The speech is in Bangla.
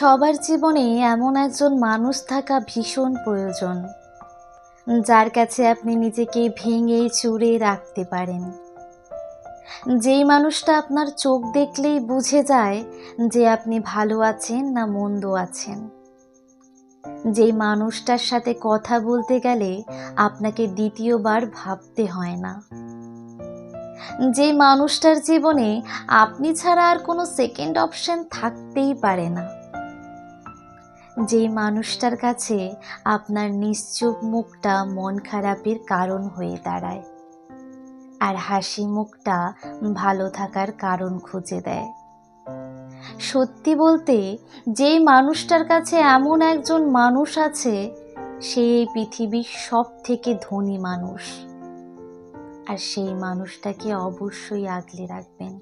সবার জীবনে এমন একজন মানুষ থাকা ভীষণ প্রয়োজন, যার কাছে আপনি নিজেকে ভেঙে চুরে রাখতে পারেন। যেই মানুষটা আপনার চোখ দেখলেই বুঝে যায় যে আপনি ভালো আছেন না মন্দ আছেন। যেই মানুষটার সাথে কথা বলতে গেলে আপনাকে দ্বিতীয়বার ভাবতে হয় না। যে মানুষটার জীবনে আপনি ছাড়া আর কোনো সেকেন্ড অপশন থাকতেই পারে না। যে মানুষটার কাছে আপনার নিশ্চুপ মুখটা মন খারাপের কারণ হয়ে দাঁড়ায়, আর হাসি মুখটা ভালো থাকার কারণ খুঁজে দেয়। সত্যি বলতে, যেই মানুষটার কাছে এমন একজন মানুষ আছে, সে এই পৃথিবীর সব থেকে ধনী মানুষ। আর সেই মানুষটাকে অবশ্যই আগলে রাখবেন।